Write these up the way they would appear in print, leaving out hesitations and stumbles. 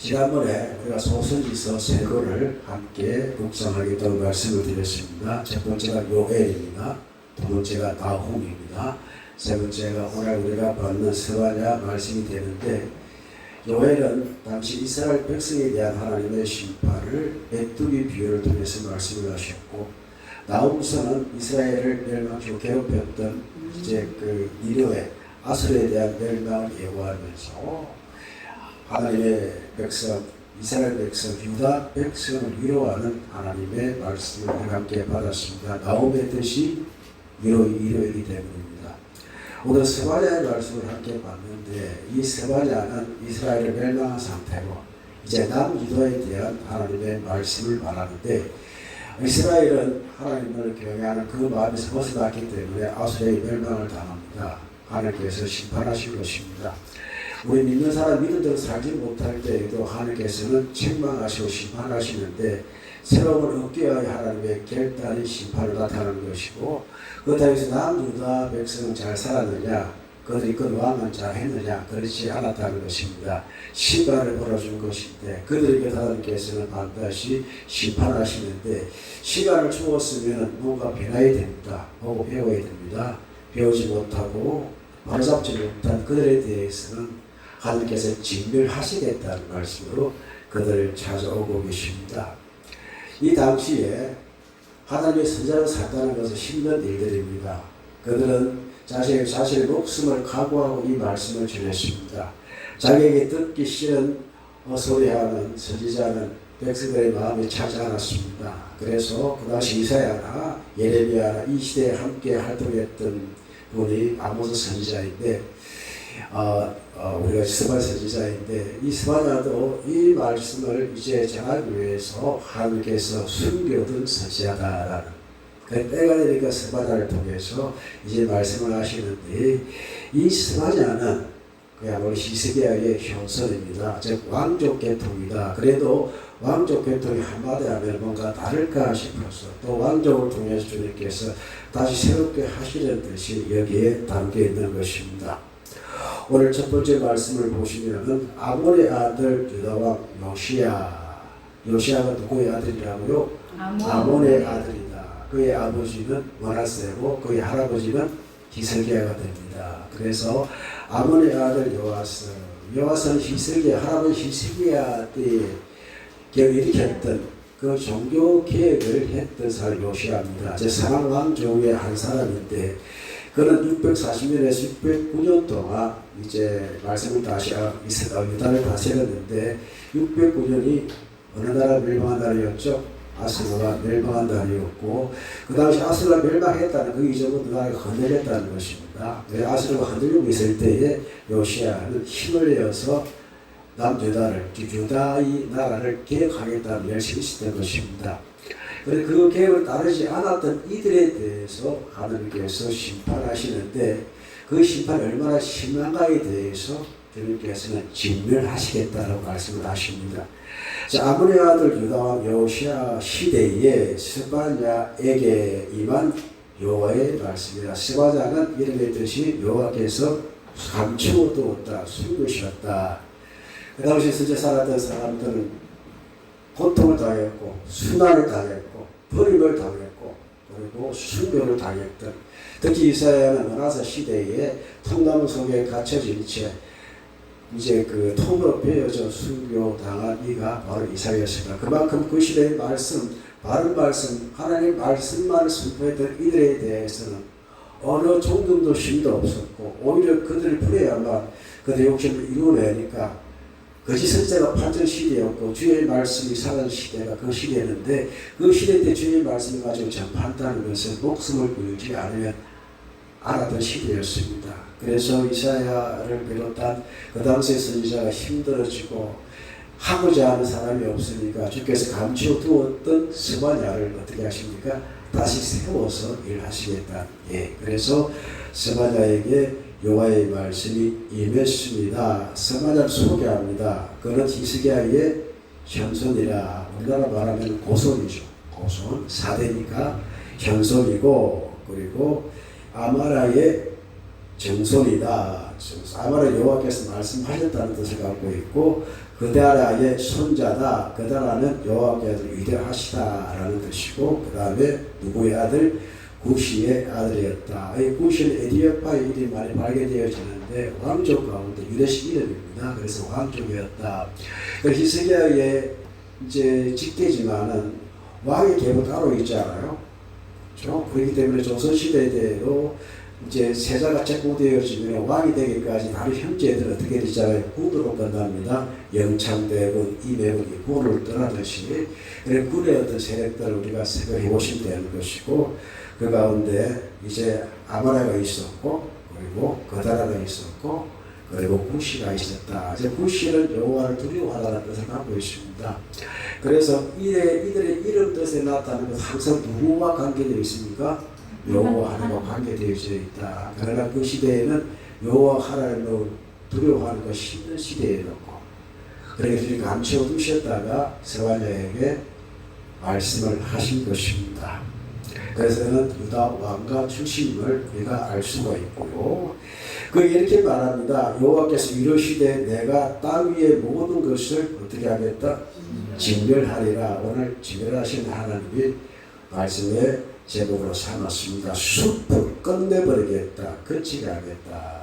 지난번에 우리가 소선지서 세 권을 함께 묵상하겠다고 말씀을 드렸습니다. 첫 번째가 요엘입니다. 두 번째가 나훔입니다. 세 번째가 오늘 우리가 받는 스바냐 말씀이 되는데, 요엘은 당시 이스라엘 백성에 대한 하나님의 심판을 메뚜기 비유를 통해서 말씀을 하셨고, 나훔서는 이스라엘을 멸망시키고 괴롭혔던 이제 그 니느웨 아수르에 대한 멸망을 예고하면서 하나님의 백성, 이스라엘 백성, 유다 백성을 위로하는 하나님의 말씀을 함께 받았습니다. 나홈의 뜻이 위로이기 때문입니다. 오늘 스바냐의 말씀을 함께 봤는데, 이 스바냐는 이스라엘을 멸망한 상태로 이제 남유다에 대한 하나님의 말씀을 말하는데, 이스라엘은 하나님을 경외하는 그 마음에서 벗어났기 때문에 아수르의 멸망을 당합니다. 하나님께서 심판하실 것입니다. 우리 믿는 사람 믿음대로 살지 못할 때에도 하나님께서는 책망하시고 심판하시는데, 새로운 업계와의 하나님의 결단이 심판을 나타나는 것이고, 그렇다고 남유다 백성은 잘 살았느냐, 그들이 그 왕은 잘 했느냐, 그렇지 않았다는 것입니다. 시간을 벌어준 것인데, 그들에게 하나님께서는 반드시 심판하시는데, 시간을 주었으면 뭔가 변화해야 됩니다. 보고 배워야 됩니다. 배우지 못하고 바로잡지 못한 그들에 대해서는 하나님께서 진멸하시겠다는 말씀으로 그들을 찾아오고 계십니다. 이 당시에 하나님의 선자로 살다는 것은 힘든 일들입니다. 그들은 자신의 목숨을 각오하고 이 말씀을 전했습니다. 자기에게 듣기 싫은 소리하는 선지자는 백성들의 마음에 차지 않았습니다. 그래서 그 당시 이사야나 예레미야나 이 시대에 함께 활동했던 분이 아모스 선지자인데, 우리가 스바냐 선지자인데, 이 스바냐도 이 말씀을 이제 전하기 위해서 하나님께서 숨겨둔 선지자다라는, 그 때가 되니까 스바냐를 통해서 이제 말씀을 하시는데, 이 스바냐는 그야말로 히스기야의 현선입니다. 즉 왕족 계통이다. 그래도 왕족 계통이 한마디 하면 뭔가 다를까 싶어서, 또 왕족을 통해서 주님께서 다시 새롭게 하시는 뜻이 여기에 담겨 있는 것입니다. 오늘 첫 번째 말씀을 보시면은 아몬의 아들 유다왕 요시야가 누구의 아들이라고요? 아몬의 아들이다. 그의 아버지는 머나세고 그의 할아버지는 히스기야가 됩니다. 그래서 아몬의 아들 요아스는 히스기야, 할아버지 히스기야 때에 일으켰던 그 종교 개혁을 했던 사람이 요시야입니다. 제 사망왕 중에 한 사람인데, 그는 640년에서 609년 동안 이제 말씀을 다시 유다를 다스렸는데, 609년이 어느 나라 멸망한 날이었죠? 아수르가 멸망한 날이었고, 그 당시 아수르가 멸망했다는 그 이전으로 그 나라가 흔들렸다는 것입니다. 아수르가 흔들리고 있을 때에 요시야는 힘을 내어서 남유다를, 유다의 나라를 개혁하겠다는 열심히 있었던 것입니다. 그런데 그 계획을 따르지 않았던 이들에 대해서 하나님께서 심판하시는데, 그 심판이 얼마나 심한가에 대해서 주님께서는 진멸하시겠다라고 말씀을 하십니다. 자, 아몬의 아들 유다왕 요시야 시대에 스바냐에게 임한 여호와의 말씀이다. 스바냐는 이름의 뜻이 여호와께서 감추어두었다, 숨기셨다. 그 당시 실제 살았던 사람들은 고통을 당했고, 순환을 당했고, 버림을 당했고, 그리고 순교를 당했던, 특히 이사야는 머나세 시대에 통나무 속에 갇혀진 채 이제 그 통으로 베어져 순교당한 이가 바로 이사야였습니다. 그만큼 그 시대의 말씀, 바른 말씀, 하나님의 말씀만 선포했던 이들에 대해서는 어느 정도도 힘도 없었고, 오히려 그들을 부려야만 그들의 욕심을 이루어내니까, 거짓 선지자가 판정 시대였고 주의 말씀이 사는 시대가 그 시대였는데, 그 시대 때 주의 말씀을 가지고 전파한다는 것은 목숨을 걸지 않으면 알았던 시대였습니다. 그래서 이사야를 비롯한 그 당시의 선지자가 힘들어지고 하고자 하는 사람이 없으니까 주께서 감추어두었던 스바냐를 어떻게 하십니까? 다시 세워서 일하시겠다. 그래서 스바냐에게 여호와의 말씀이 임했습니다. 스바냐를 소개합니다. 그는 히스기야의 현손이라, 우리나라 말하면 고손이죠. 고손, 4대니까 현손이고, 그리고 아마라의 정손이다. 아마도 여호와께서 말씀하셨다는 뜻을 갖고 있고 그다라의 손자다. 그다라는 여호와께서 위대하시다라는 뜻이고 그 다음에 누구의 아들? 구시의 아들이었다. 이 구시는 에디오파의 이름이 많이 발견되어지는데 왕족 가운데 유대식 이름입니다. 그래서 왕족이었다. 히스기야의 이제 직계지만은 왕의 계보 따로 있지 않아요? 그렇죠? 그렇기 때문에 조선시대에도 이제 세자가 책봉되어지면 왕이 되기까지 다른 형제들은 어떻게 되잖아요? 군으로 끝납니다. 영창대군, 이매군이 군을 떠나듯이 군의 어떤 세력들을 우리가 생각해 보시면 되는 것이고 그 가운데 이제 아마라가 있었고 그리고 거다라가 있었고 그리고 구시가 있었다. 이제 구시는 여호와를 두려워하라는 뜻을 갖고 있습니다. 그래서 이들의 이름 뜻에 나타나는 것은 항상 누구와 관계되어 있습니까? 여호와 하나님과 관계되어 있다. 그러나 그 시대에는 여호와 하나님을 두려워하는 것이 힘든 시대였고 그래서 감춰 두셨다가 스바냐에게 말씀을 하신 것입니다. 그래서는 유다 왕가 출신임을 우리가 알 수가 있고요. 그 이렇게 말합니다. 여호와께서 이르시되 내가 땅 위의 모든 것을 어떻게 하겠다? 진멸하리라. 오늘 진멸하신 하나님이 말씀의 제목으로 삼았습니다. 숲을 끝내버리겠다. 거치게 하겠다.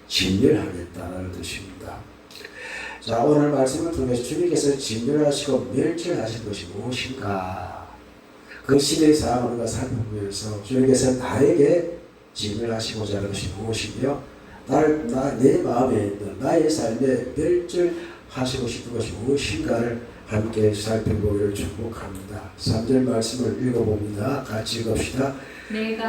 진멸하겠다라는 뜻입니다. 자, 오늘 말씀을 통해서 주님께서 진멸하시고 멸절하신 것이 무엇인가? 그 시대의 상황을 우리가 살펴보면서 주님께서 나에게 진멸하시고자 하는 것이 무엇이며 내 마음에 있는 나의 삶에 멸절하시고 싶은 것이 무엇인가를 함께 살펴보기를 축복합니다. 3절 말씀을 읽어봅니다. 같이 읽읍시다.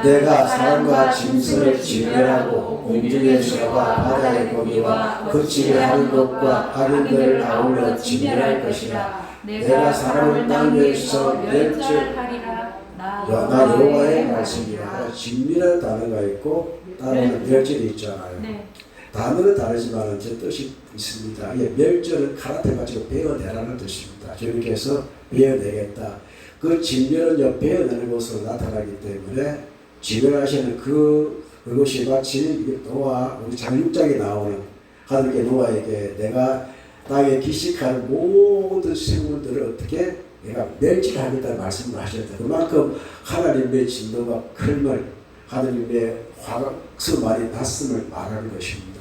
내가 사람과 짐승을 진멸하고 공중의 새와 바다의 고기와 거치게 하는 것과 악인들을 아울러 진멸할 것이라. 내가 사람을 땅 위에서 멸절하리라. 나 여호와의 말씀이라. 진멸한 단어가 있고 단어는 멸절이 있잖아요. 네. 단어는 다르지만 제 뜻이 있습니다. 멸절은 카라테 가지고 베어내라는 뜻입니다. 주님께서 베어내겠다. 그 진멸은 베어내는 것으로 나타나기 때문에 진멸하시는 그것이 마치 노아 우리 장육장에 나오는 하늘께 노아에게 내가 땅에 기식하는 모든 생물들을 어떻게 내가 멸절하겠다는 말씀을 하셨다. 그만큼 하나님의 진노가 클물 하나님의 화수 많이 났음을 말하는 것입니다.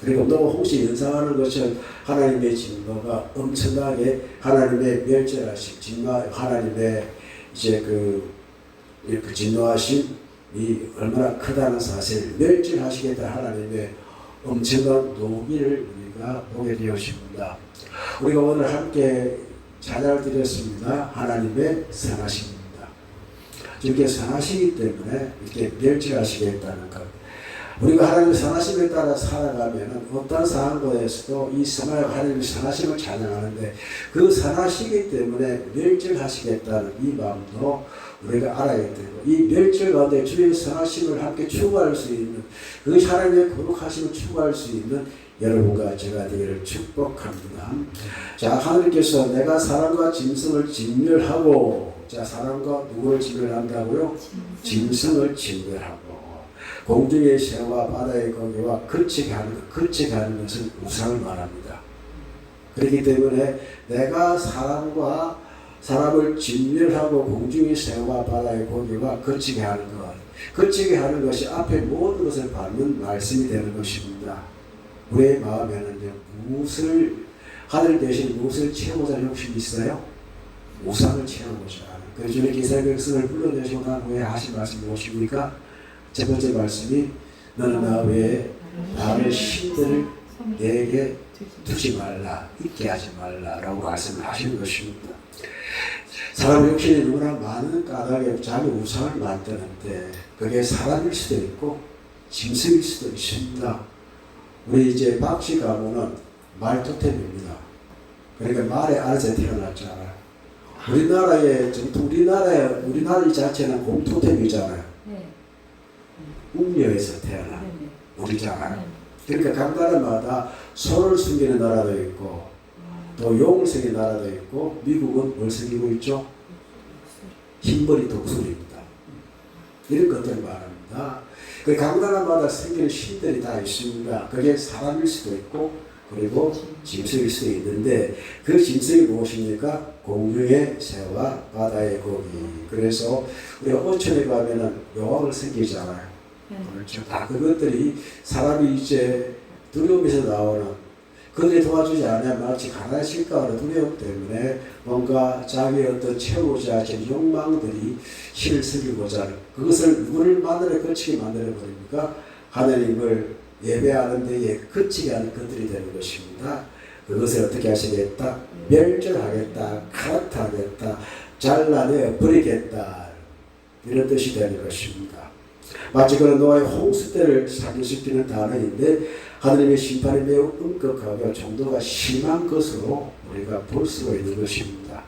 그리고 또 혹시 연상하는 것은 하나님의 진노가 엄청나게 하나님의 멸절하심, 하나님의 이제 그 진노하심이 얼마나 크다는 사실, 멸절하시겠다 하나님의 엄청난 노기를 우리가 보게 되었습니다. 우리가 오늘 함께 찬양을 드렸습니다. 하나님의 선하심입니다. 주께서 선하시기 때문에 이렇게 멸절하시겠다는 것. 우리가 하나님의 선하심에 따라 살아가면 어떤 상황에서도 이 하나님의 선하심을 찬양하는데 그 선하시기 때문에 멸절하시겠다는 이 마음도 우리가 알아야 되고 이 멸절 가운데 주의 선하심을 함께 추구할 수 있는 그 하나님의 거룩하심을 추구할 수 있는 여러분과 제가 되기를 축복합니다. 자, 하나님께서 내가 사람과 짐승을 진멸하고 자, 사람과 누구를 진멸한다고요? 짐승을 진멸하고 공중의 새와 바다의 고기와 거치게 하는 것은 우상을 말합니다. 그렇기 때문에 내가 사람을 진멸하고 공중의 새와 바다의 고기와 거치게 하는 것, 거치게 하는 것이 앞에 모든 것을 밟는 말씀이 되는 것입니다. 우리의 마음에는 하늘 대신 무엇을 채우고자 하는 욕심이 있어요? 우상을 채우고자 하는. 그래서 주님 이스라엘 백성을 불러내시고 난 후에 하신 말씀이 무엇입니까? 첫 번째 말씀이 너는 나 외에 다른 신들을 내게 두지 말라, 있게 하지 말라라고 말씀을 하시는 것입니다. 사람 욕심이 너무나 많은 까닭에 자기 우상을 만드는데 그게 사람일 수도 있고 짐승일 수도 있습니다. 우리 이제 박씨 가문은 말 토템입니다. 그러니까 말의 아래서 태어났잖아요. 우리나라 자체는 곰 토템이잖아요. 웅녀에서 태어난 우리잖아요. 그러니까 각 나라마다 소를 숨기는 나라도 있고 또 용을 숨기는 나라도 있고 미국은 뭘 숨기고 있죠? 흰머리 독수리입니다. 이런 것들을 말합니다. 그 각 나라마다 생기는 신들이 다 있습니다. 그게 사람일 수도 있고 그리고 짐승일 수도 있는데 그 짐승이 무엇입니까? 공중의 새와 바다의 고기. 그래서 우리가 어촌에 가면은 여왕을 생기잖아요. 그렇죠. 다 그것들이 사람이 이제 두려움에서 나오는 그들이 도와주지 않으면 마치 가난해질까 하는 두려움 때문에 뭔가 자기의 어떤 채우고자 하는 욕망들이 신을 섬기고자 하는 그것을 누구를 만들어 거치게 만들어 버립니까? 하나님을 예배하는 데에 그치게 하는 것들이 되는 것입니다. 그것을 어떻게 하시겠다? 멸절하겠다, 갈아타겠다, 잘라내 버리겠다 이런 뜻이 되는 것입니다. 마치 그런 노아의 홍수 때를 상기시키는 단어인데 하나님의 심판이 매우 엄격하고 정도가 심한 것으로 우리가 볼 수가 있는 것입니다.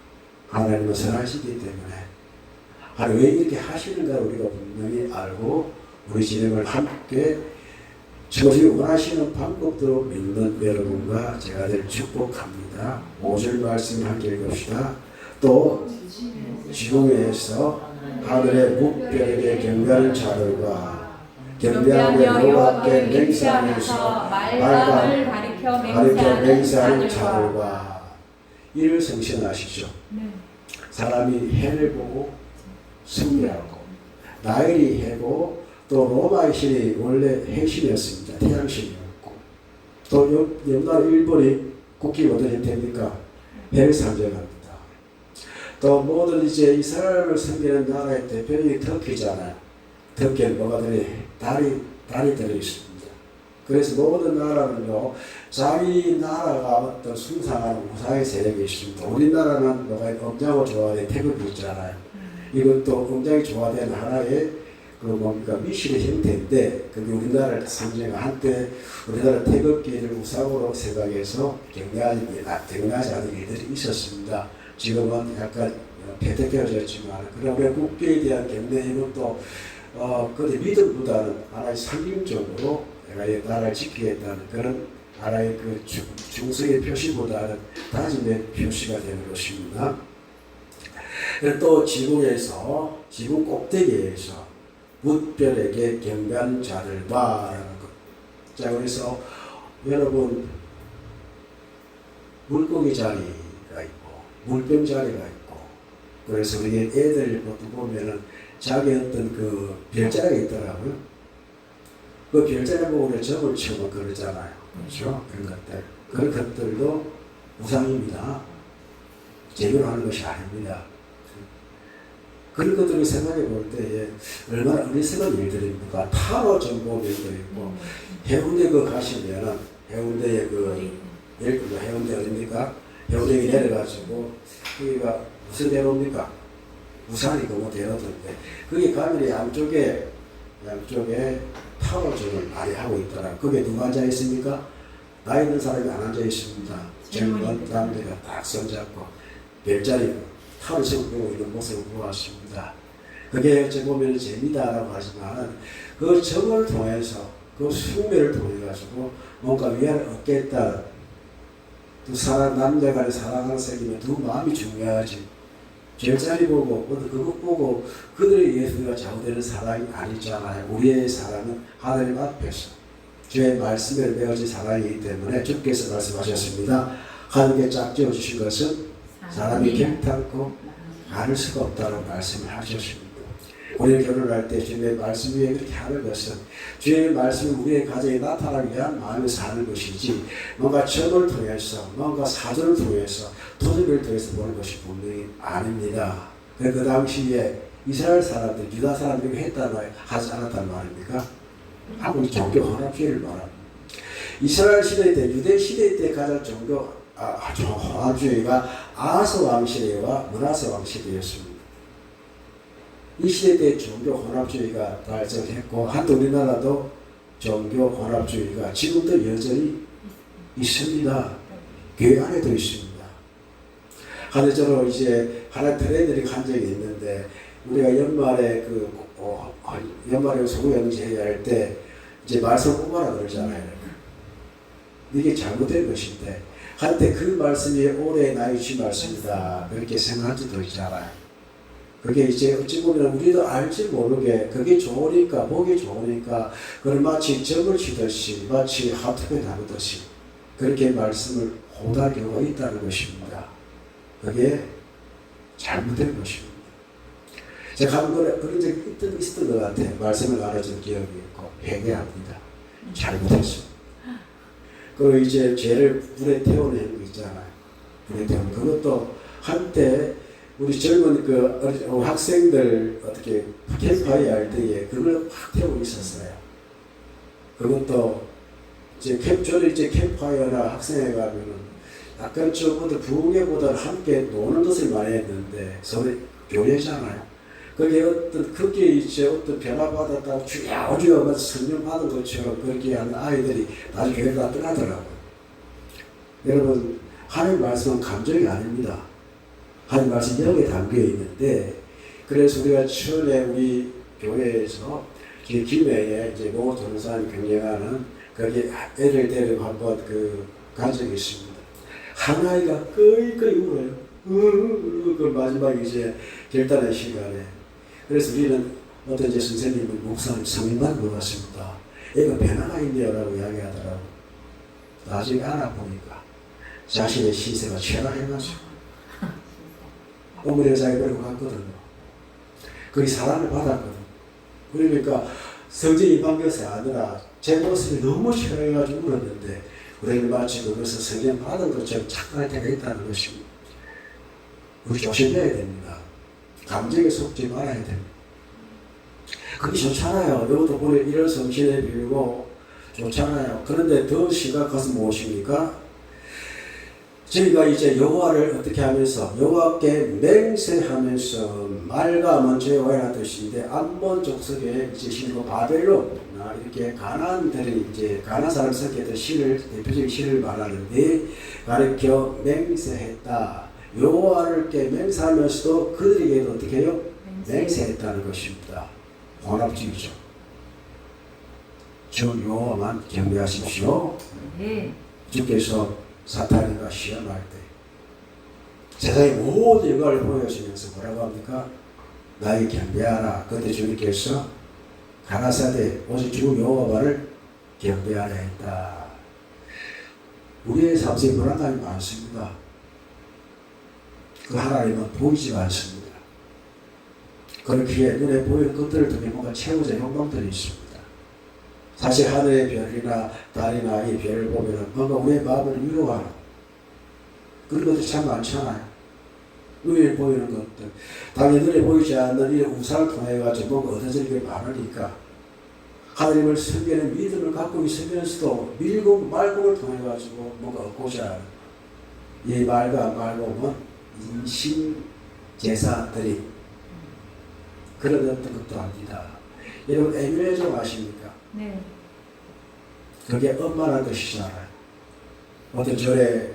하나님은 선하시기 때문에 하나님 왜 이렇게 하시는가 우리가 분명히 알고 우리 진행을 함께 저희 원하시는 방법대로 믿는 여러분과 제가 될 축복합니다. 5절 말씀 함께 읽읍시다. 또 지붕에서 하늘의 묵별에게 경배하는 자들과 경배하며 여호와께 맹세하면서 말감을 가리켜 맹세하는 자들과 이를 성신하시죠. 사람이 해를 보고 숭배하고 나일이 해고 또 로마의 신이 원래 해신이었습니다. 태양신이었고 또 옆나라 일본이 국기가 어떤 형태입니까? 해를 상징합니다. 또 모든 이제 이스라엘을 섬기는 나라의 대표적인 터키잖아요. 터키는 뭐가 달이 들어있습니다. 그래서 모든 나라는요, 자기 나라가 어떤 숭상하는 우상의 세력이 있습니다. 우리나라는 뭐가 음장을 좋아하는 태극이 있잖아요. 이것도 음장이 좋아하는 하나의 그 뭡니까 미신의 형태인데 그게 우리나라를 상징한 한때 우리나라 태극기를 우상으로 생각해서 경배하지 않은 일들이 있었습니다. 지금은 약간 폐퇴되어졌지만 그러면 국기에 대한 경배는 또 그의 믿음보다는 하나의 상징적으로 내가 이 나라를 지키겠다는 그런 하나의 그 중성의 표시보다는 다짐의 표시가 되는 것입니다. 또 지붕에서 지붕 꼭대기에서 뭇별에게 경배하는 자들과라는 것. 자, 그래서 여러분 물고기 자리가 있고 물병 자리가 있고 그래서 우리 애들 보면은 자기 어떤 그 별자리가 있더라고요. 그 별자리 보고 우리 점을 치고 그러잖아요. 그렇죠? 그런 것들. 그런 것들도 우상입니다. 제대로 하는 것이 아닙니다. 그런 것들을 생각해 볼 때에 얼마나 어리석은 일들입니까? 타로 정보면도 있고 해운대 그 가시면은 해운대에 그 예를 들어 해운대 어딥니까? 해운대에 내려가지고 거기가 무슨 대로입니까? 우산이 그거 대로던데 거기 가면 양쪽에 타로점을 많이 하고 있더라. 거기에 누가 앉아 있습니까? 나이 있는 사람이 안 앉아 있습니다. 젊은 남자가 딱 손잡고 별자리 타로점 보고 있는 모습을 보았습니다. 그게 어찌 보면 재미다라고 하지만 그 점을 통해서 그 숙매를 통해 가지고 뭔가 위안을 얻겠다. 두 사람 남자 간의 사랑하는 생기면 두 마음이 중요하지. 별자리 보고 그것 보고 그들에 의해서 우리가 좌우되는 사랑이 아니잖아요. 우리의 사랑은 하나님 앞에서 주의 말씀에 매어진 사랑이기 때문에 주께서 말씀하셨습니다. 하늘에 짝지어 주신 것은 사람이 결단코 가를 수가 없다는 말씀을 하셨습니다. 우리가 결혼할 때 주의 말씀 위에 그렇게 하는 것은 주의 말씀이 우리의 가정에 나타나기 위한 마음을 사는 것이지 뭔가 점을 통해서 뭔가 사전을 통해서 도전을 통해서 보는 것이 분명히 아닙니다. 그 당시에 이스라엘 사람들, 유다 사람들이 하지 않았단 말입니까? 하고 종교 혼합주의를 말합니다. 이스라엘 시대 때, 유대 시대 때 가장 혼합주의가 아하스 왕 시대와 므낫세 왕 시대였습니다. 이 시대 때 종교 혼합주의가 발전했고 한때 우리나라도 종교 혼합주의가 지금도 여전히 있습니다. 교회 안에도 있습니다. 하늘적으로 이제 하나 트레이너링 한 적이 있는데 우리가 연말에 연말에 소구영지 해야 할 때 이제 말씀 뽑아라 그러잖아요. 이게 잘못된 것인데 한때 그 말씀이 올해 나의 주 말씀이다 그렇게 생각한 적도 있잖아요. 그게 이제 어찌 보면 우리도 알지 모르게 그게 좋으니까 보기 좋으니까 그걸 마치 점을 치듯이 마치 하트에 나누듯이 그렇게 말씀을 호도할 경우가 있다는 것입니다. 그게 잘못된 것입니다. 제가 한 번에 그런 적이 있었던 것 같아요. 말씀을 나눠준 기억이 있고 회개합니다. 잘못했습니다. 그리고 이제 죄를 불에 태워내는 거 있잖아요. 불에 태우는 그것도 한때 우리 젊은 그 학생들 어떻게 캠프파이어 할 때에 그걸 확 태우고 있었어요. 그것도 이제 저는 이제 캠프파이어나 학생회 가면은 약간 저보다 부흥회보다 함께 노는 것을 많이 했는데 서로 교회잖아요. 거기에 이제 어떤 변화받았다고 주야주야 성령 받은 것처럼 그렇게 하는 아이들이 나중에 교회를 다 떠나더라고요. 여러분, 하나님 말씀은 감정이 아닙니다. 하나님 말씀 여기에 담겨 있는데, 그래서 우리가 처음에 우리 교회에서 김해에 이제 모 전사님 경영하는 거기 애를 데리고 한번 간 적이 있습니다. 한 아이가 끄이끄이 울어요. 그 마지막 이제 결단의 시간에. 그래서 우리는 어떤 이제 선생님은 목사님 성인만 물어봤습니다. 애가 변화가 있네요라고 이야기하더라고. 나중에 알아보니까 자신의 신세가 최악해가지고 어머니가 자기 버리고 갔거든요. 거기 사랑을 받았거든. 그러니까 성전이 바뀌어서 아니라 제 모습이 너무 최악해가지고 울었는데 우리는 마치 그것을 성경 받은 것처럼 착각할 때가 있다는 것입니다. 우리 조심해야 됩니다. 감정에 속지 말아야 됩니다. 그게 좋잖아요. 너도 보내 이런 성신에 빌고 좋잖아요. 그런데 더 심각한 것은 무엇입니까? 저희가 이제 여호와를 어떻게 하면서 여호와께 맹세하면서 말과 먼저 여호와라 뜻인데 암몬 족속에 이제 신고 바벨론이나 이렇게 가나안들이 이제 가나안 사람 속에 시를 대표적인 시를 말하는데 가르쳐 맹세했다. 여호와께 맹세하면서도 그들에게도 어떻게 해요? 맹세했다는 것입니다. 혼합주의죠. 저 여호와만 경배하십시오. 주께서 사탄과 시험할 때 세상의 모든 영광을 보여주면서 뭐라고 합니까? 나에게 경배하라. 그때 주님께서 가라사대 오직 주 여호와를 경배하라 했다. 우리의 삶 속에 불안감이 많습니다. 그 하나님은 보이지 않습니다. 그렇기에 눈에 보이는 것들을 통해 뭔가 채우자 욕망들이 있습니다. 사실 하늘의 별이나 달이나 이 별을 보면 뭔가 우리의 마음을 위로하는 그런 것들이 참 많잖아요. 눈에 보이는 것들. 당연히 눈에 보이지 않는 이 우상을 통해 가지고 뭔가 얻어질 게 많으니까 하나님을 섬기는 믿음을 갖고 있으면서도 밀고 말고를 통해 가지고 뭔가 얻고자 하는 이 말과 말고는 인신 제사들이 그런 어떤 것도 아니다. 여러분 에밀레종 아십니까? 네. 그게 엄마라는 뜻이잖아요. 어떤 절의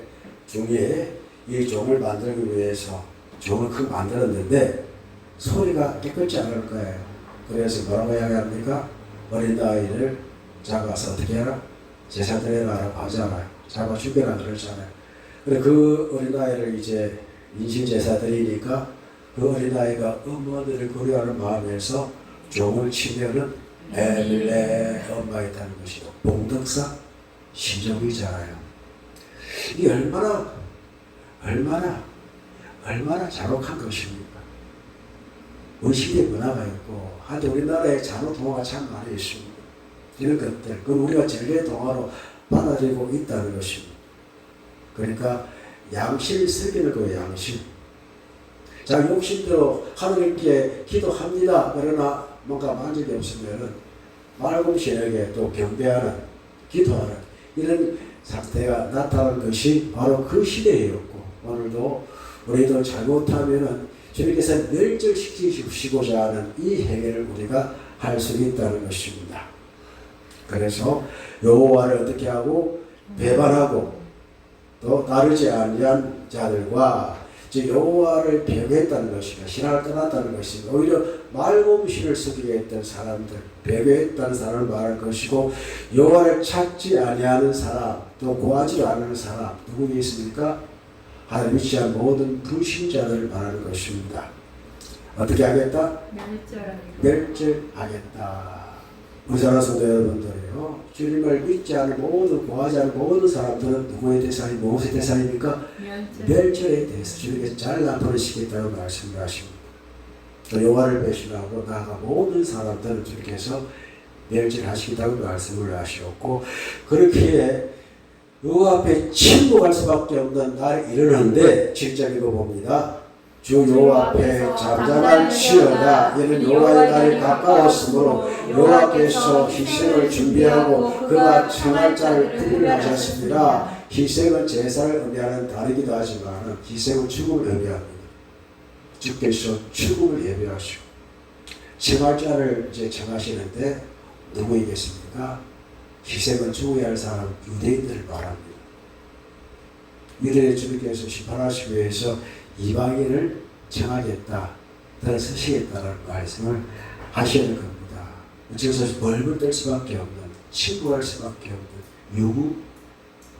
중에 이 종을 만들기 위해서 종을 크게 만들었는데 소리가 깨끗지 않을 거예요. 그래서 뭐라고 이야기합니까? 어린 아이를 잡아서 어떻게 해라? 제사 드리라고 하잖아요. 잡아 죽여라 그러잖아요. 그래 그 어린 아이를 이제 인신 제사 드리니까 그 어린 아이가 어머니를 고려하는 마음에서 종을 치면은 에밀레 엄마 있다는 것이고 봉덕사 신종이잖아요. 이게 얼마나 잔혹한 것입니까? 우리 시대에 문화가 있고 한데 우리나라에 잔혹 동화가 참 많이 있습니다. 이런 것들 그건 우리가 진리의 동화로 받아들이고 있다는 것입니다. 그러니까 양실 쓰기는 그 양실. 자 욕심대로 하나님께 기도합니다. 그러나 뭔가 만족이 없으면은 말금신에게 또 경배하는 기도하는 이런 상태가 나타난 것이 바로 그 시대였고 오늘도 우리도 잘못하면은 주님께서 멸절시키시고자 하는 이 행위를 우리가 할 수 있다는 것입니다. 그래서 여호와를 어떻게 하고 배반하고 또 따르지 아니한 자들과 여호와를 배교했다는 것입니다. 신앙을 떠났다는 것입니다. 오히려 말곰신을 쓰게 했던 사람들, 배교했다는 사람을 말할 것이고 여호와를 찾지 아니하는 사람, 또 구하지 않는 사람 누구 있습니까? 하나님 믿지 않은 모든 불신자들을 말하는 것입니다. 어떻게 하겠다? 멸절하겠다. 멸절하겠다. 우리나라 성도 여러분들이요, 주님을 믿지 않은 모든, 구하지 않은 모든 사람들은 누구의 대상이, 무엇의 대상입니까? 멸절에 대해서 주님께서 잘라 버리시겠다고 말씀을 하십니다. 또 여호와를 배신하고 나아가 모든 사람들은 주님께서 멸절하시겠다고 말씀을 하셨고, 그렇게 여호와 앞에 침묵할 수밖에 없는 날이 이르는데 7절 읽어봅니다. 주 여호와 앞에 잠잠할지어다. 이는 여호와의 날이 가까웠으므로 여호와께서 희생을 준비하고 그가 청할 자를 분별하셨습니다. 희생은 제사를 의미하는 다르기도 하지만 희생은 죽음을 의미합니다. 주께서 죽음을 예비하시고 청할 자를 이제 정하시는데 누구이겠습니까? 희생은 죽어야 할 사람 유대인들을 말합니다. 유대인 주님께서 심판하시기 위해서 이방인을 정하겠다, 들어서시겠다는 말씀을 하시는 겁니다. 그래서 벌벌 떨 수밖에 없는, 친구할 수밖에 없는 유무,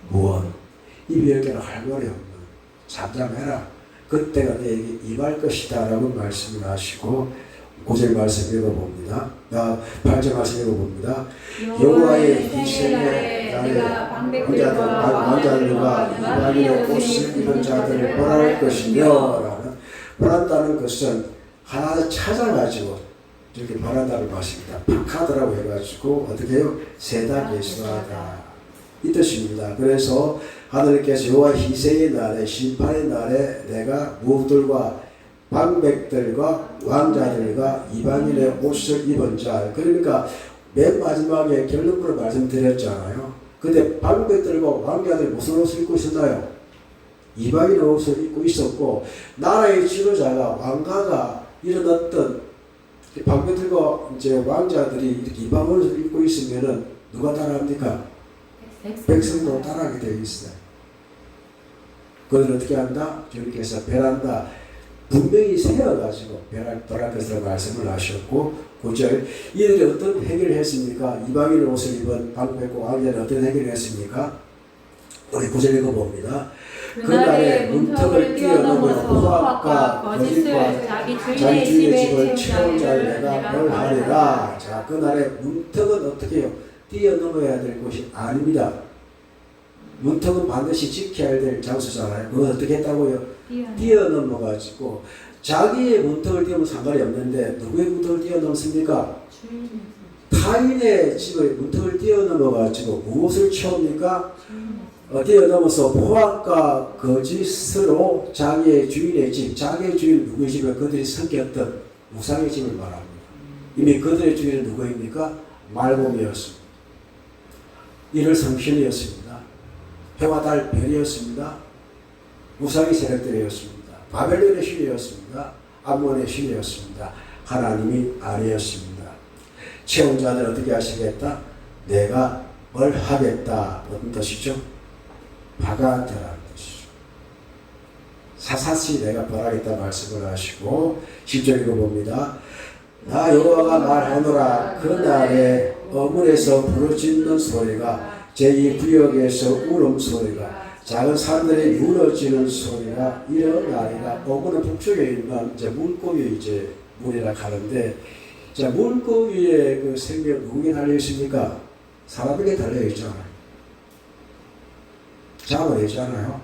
무언, 입이 열 개나 할 말이 없는, 잠잠해라, 그때가 내게 임할 것이다 라고 말씀을 하시고 9절 말씀 읽어봅니다. 8절 말씀 읽어봅니다. 여호와의 희생의 날에 왕자들과 이방인의 옷을 입은 자들을 벌할 것이며, 벌한다는 것은 하나 찾아가지고 이렇게 벌한다는 것입니다. 박하더라고 해가지고 어떻게 해요? 세다 예수하다 이 뜻입니다. 그래서 하늘께서 여호와 희생의 날에, 심판의 날에 내가 무엇들과 방백들과 왕자들과 이방인의 옷을 입은 자, 그러니까 맨 마지막에 결론부로 말씀드렸잖아요. 근데 방백들과 왕자들이 무슨 옷을 입고 있었나요? 이방인의 옷을 입고 있었고, 나라의 지도자가, 왕가가 이런 어떤 방백들과 이제 왕자들이 이렇게 이방 옷을 입고 있으면은 누가 따라합니까? 백성도 따라하게 되어 있어요. 그걸 어떻게 한다? 주님께서 멸한다. 분명히 세어가지고 멸할 것이라고 말씀을 하셨고, 9절 이들이 어떤 해결을 했습니까? 이방인 옷을 입은 방백과 왕자는 어떤 해결을 했습니까? 우리 9절 읽어봅니다. 그날에 문턱을 뛰어넘어서 포악과 거짓과 자기 주인의 집을 채운 자를 내가 멸하리라. 자, 그날에 문턱은 어떻게 해요? 뛰어넘어야 될 곳이 아닙니다. 문턱은 반드시 지켜야 될 장소잖아요. 그건 어떻게 했다고요? 뛰어넘어가지고 자기의 문턱을 뛰어넘으면 상관이 없는데 누구의 문턱을 뛰어넘습니까? 타인의 집의 문턱을 뛰어넘어가지고 무엇을 채웁니까? 뛰어넘어서 포악과 거짓으로 자기의 주인의 집, 자기의 주인 누구의 집을 그들이 섬겼던 우상의 집을 말합니다. 이미 그들의 주인은 누구입니까? 말곰이었습니다. 이를 성신이었습니다. 해와 달 별이었습니다. 우상의 세력들이었습니다. 바벨론의 신이었습니다. 암몬의 신이었습니다. 하나님이 아니었습니다. 채운 자들 어떻게 하시겠다? 내가 뭘 하겠다. 어떤 뜻이죠? 박아들라는 뜻이죠. 사사시 내가 벌하겠다 말씀을 하시고 10절 읽어봅니다. 나 여호와가 말하노라. 그날에 어문에서 부르짖는 소리가, 제2구역에서 울음소리가, 작은 산들이 무너지는 소리가 일어나리라. 어문은 북쪽에 있는 이제 물고기 이제 물이라 하는데, 자, 물고기의 그 생명 누구에게 달려 있습니까? 사람에게 달려 있잖아요. 잡아야 있잖아요.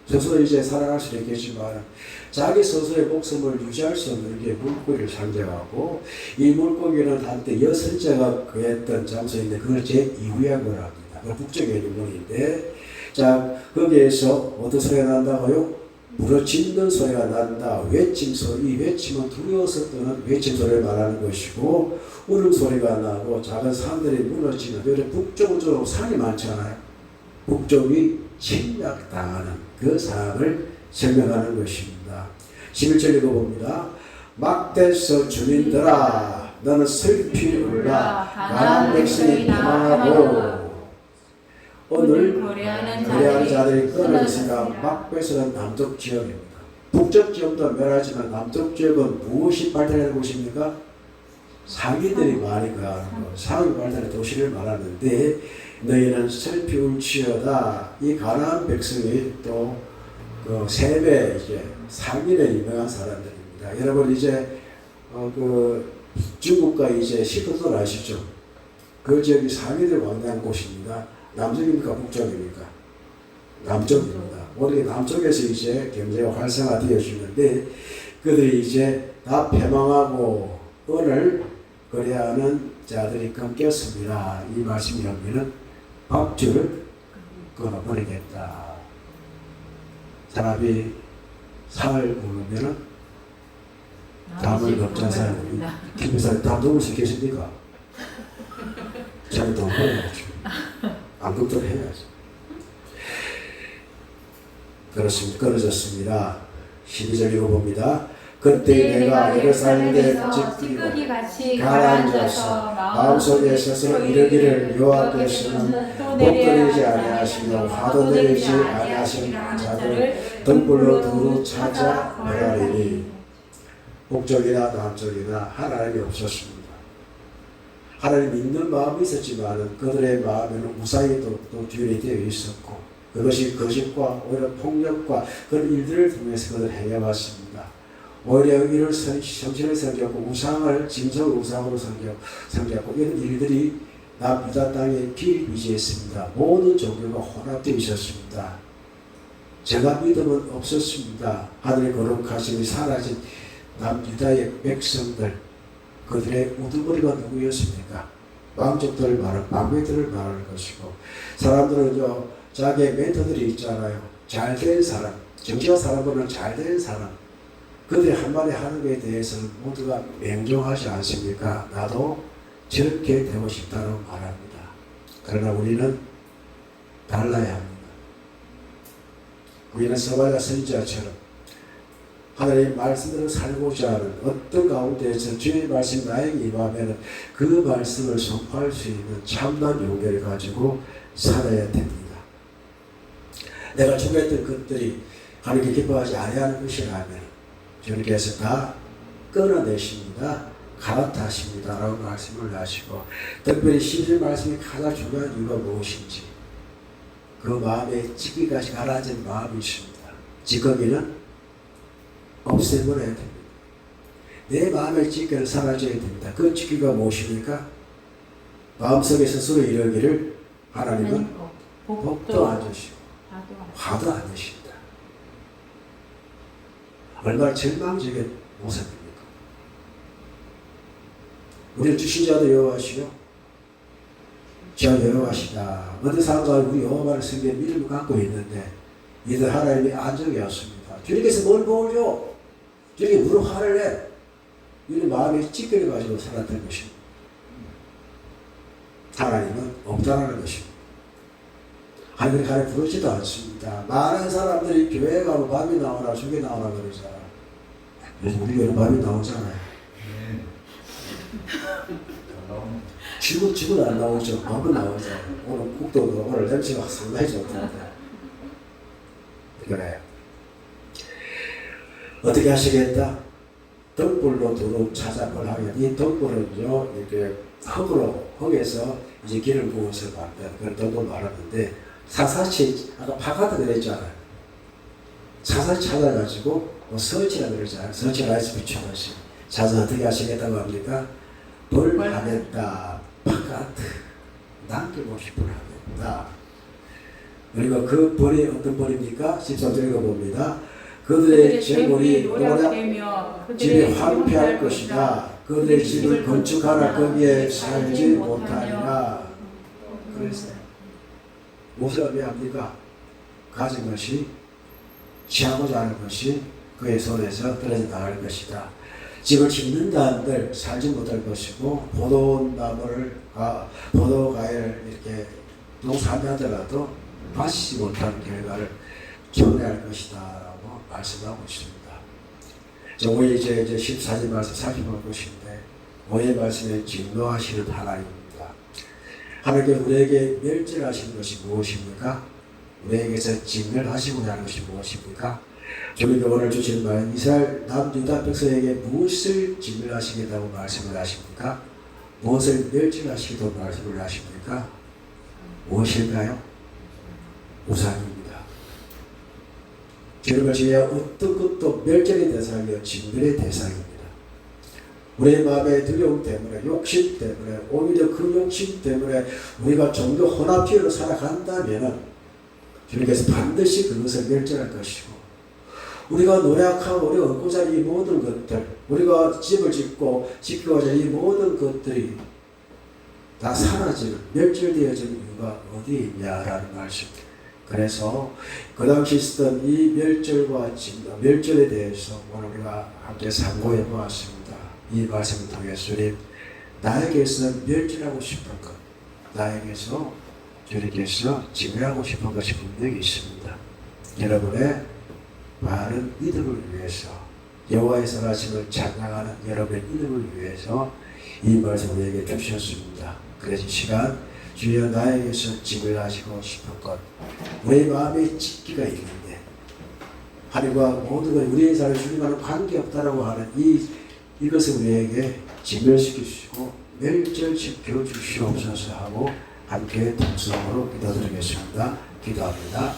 스스로 이제 살아갈 수 있겠지만 자기 스스로의 목숨을 유지할 수 없는 게 물고기를 상징하고, 이 물고기는 한때 여선자가 거했던 장소인데 그걸 제2구역을 합니다. 그 북쪽에 있는 문인데, 자, 거기에서 어떤 소리가 난다고요? 부르짖는 소리가 난다. 외침 소리. 이 외침은 두려워서 뜨는 외침 소리를 말하는 것이고, 울음소리가 나고 작은 산들이 무너지는, 왜냐하면 북쪽으로 산이 많잖아요. 북쪽이 침략당하는 그 상황을 설명하는 것입니다. 11절 읽어봅니다. 막대서 주민들아, 너는 슬피 울라. 가난한 백성이 평안하고 오늘 거래하는 자들이 끊어졌으니까. 막대서는 남쪽 지역입니다. 북쪽 지역도 멸하지만 남쪽 지역은 무엇이 발달하는 곳입니까? 상인들이 많이 거하는 곳, 상인 발달의 도시를 말하는데, 너희는 슬피 울지어다. 이 가나안 백성이 또 그 세배 이제 상인에 유명한 사람들입니다. 여러분 이제 그 중국과 이제 시크톤 아시죠? 그 지역이 사미들 왕래한 곳입니다. 남쪽입니까? 북쪽입니까? 남쪽입니다. 오늘 남쪽에서 이제 경제가 활성화되어지는데 그들이 이제 다 패망하고 은을 거래하는 자들이 끊겼습니다. 이 말씀이 여기는 밥줄을 끊어버리겠다. 사람이 살을 굶으면 담을 넘자 사람이 김에서 담 넘을 수 있겠습니까? 자기 돈 벌어야죠. 안급도 해야죠. 그렇습니다. 끊어졌습니다. 12절 읽어봅니다. 그때 내가 예루살렘에 찌꺼기 같이 가라앉아서 마음속에 스스로 이르기를 여호와께서는 복 내리지 아니하시며 화도 내리지 아니하시는 자들을 등불로 두루 찾아 벌하리니 북쪽이나 남쪽이나 하나님이 없었습니다. 하나님 믿는 마음이 있었지만 그들의 마음에는 우상이 또 뒤에 되어 있었고 그것이 거짓과 오히려 폭력과 그런 일들을 통해서 그들 행해왔습니다. 오히려 이를 정신을 섬겼고 우상을 짐승 우상으로 섬겼고 이런 일들이 남유다 땅에 비일비재했습니다. 모든 종교가 혼합되어 있었습니다. 제가 믿음은 없었습니다. 하늘의 거룩하심이 사라진 남유다의 백성들 그들의 우두머리가 누구였습니까? 왕족들을 말하는 망배들을 말하는 것이고 사람들은 자기의 멘토들이 있잖아요. 잘된 사람, 정치가 사람보다는 잘된 사람 그들이 한마디 하는 것에 대해서는 모두가 맹종하지 않습니까? 나도 저렇게 되고 싶다고 말합니다. 그러나 우리는 달라야 합니다. 우리는 서바야 선지자처럼 하나님의 말씀대로 살고자 하는 어떤 가운데에서 주의 말씀 나에게 임하면 그 말씀을 선포할 수 있는 참된 용기를 가지고 살아야 됩니다. 내가 주겠던 것들이 하나님께 기뻐하지 아니하는 것이라면 주님께서 다 끊어내십니다. 갈아타십니다. 라고 말씀을 하시고 특별히 11절 말씀이 가장 중요한 이유가 무엇인지 그 마음에 찌꺼기까지 가라앉은 마음이 있습니다. 찌꺼기는 없애버려야 됩니다. 내 마음의 찌꺼기는 사라져야 됩니다. 그 찌꺼기가 무엇입니까? 마음속에 스스로 이르기를 하나님은 복도 안 주시고 화도 안 내신다. 얼마나 절망적인 모습입니까? 우리를 주신 자도 여호와시요 저 여호와시다. 어느 사람과 우리 여호와를 섬기는 믿음을 갖고 있는데 이들 하나님이 안정이었습니다. 주님께서 뭘 보여줘? 주님이 무슨 화를 내? 이런 마음에 찌꺼를 가지고 살았던 것입니다. 하나님은 없다라는 것입니다. 하나님이 가려 부르지도 않습니다. 많은 사람들이 교회 가면 밤이 나오나 죽이 나오나 그러잖아. 요즘 우리 교회는 밤이 나오잖아요. 죽은 안 나오죠. 밤은 나오잖아요. 오늘 국도도 오늘 냄새가 상당히 좋던데. 그래요. 어떻게 하시겠다? 등불로 두루 찾아보라면 이 등불은요 이렇게 흙에서 이제 기름 부어서 만든 그런 등불 말하는데 사사치 아까 파가드 그랬잖아요. 사사치 찾아가지고 서치라 그러잖아요. 서치 라이스 비추듯이 찾아 어떻게 하시겠다고 합니까? 벌하겠다. 파가드 남기고 싶을 하겠다. 그리고 그 벌이 어떤 벌입니까? 14절 읽어봅니다. 그들의 재물이 노략되며 집이 황폐할 것이다. 그들의 집을 건축하라 거기에 살지 못하리라. 그래서 무엇을 의미합니까? 가진 것이 취하고자 하는 것이 그의 손에서 떨어져 나갈 것이다. 집을 짓는다 한들 살지 못할 것이고 포도가를 이렇게 농사하더라도 마시지 못하는 결과를 초래할 것이다 라고 말씀하고 있습니다. 오늘 이제 14절 말씀 살펴볼 것인데 오늘 말씀에 진노하시는 하나님입니다. 하나님께 우리에게 멸절하시는 것이 무엇입니까? 우리에게서 진멸하시고자 하는 것이 무엇입니까? 주님께 오늘 주시는 말 이스라엘 남유다 백성에게 무엇을 진멸하시겠다고 말씀을 하십니까? 무엇을 멸절하시겠다고 말씀을 하십니까? 무엇일까요? 우상입니다. 주님을 지어야 어떤 것도 멸절의 대상이요 진멸의 대상입니다. 우리의 마음의 두려움 때문에, 욕심 때문에, 오히려 그 욕심 때문에 우리가 좀 더 혼합주의로 살아간다면 주님께서 반드시 그것을 멸절할 것이고, 우리가 노력하고 우리가 얻고자 하는 이 모든 것들, 우리가 집을 짓고 지키고자 하는 이 모든 것들이 다 사라지는, 멸절되어지는 이유가 어디 있냐라는 말씀. 그래서 그 당시 있었던 이 멸절과 진노, 멸절에 대해서 오늘 우리가 함께 상고해 보았습니다. 이 말씀을 통해 주님, 나에게서 멸절하고 싶은 것, 나에게서 주님께서 징계하고 싶은 것이 분명히 있습니다. 여러분의 바른 믿음을 위해서, 여호와의 선하심을 찬양하는 여러분의 믿음을 위해서 이 말씀을 우리에게 주셨습니다. 그래서 이 시간 주여 나에게서 징계하시고 싶은 것, 우리의 마음에 찢기가 있는데 하나님과 모든 것, 우리의 삶을 주님과는 관계없다라고 하는 이것을 우리에게 진멸시키시고 멸절시켜 주시옵소서 하고 함께 동성으로 기도드리겠습니다. 기도합니다.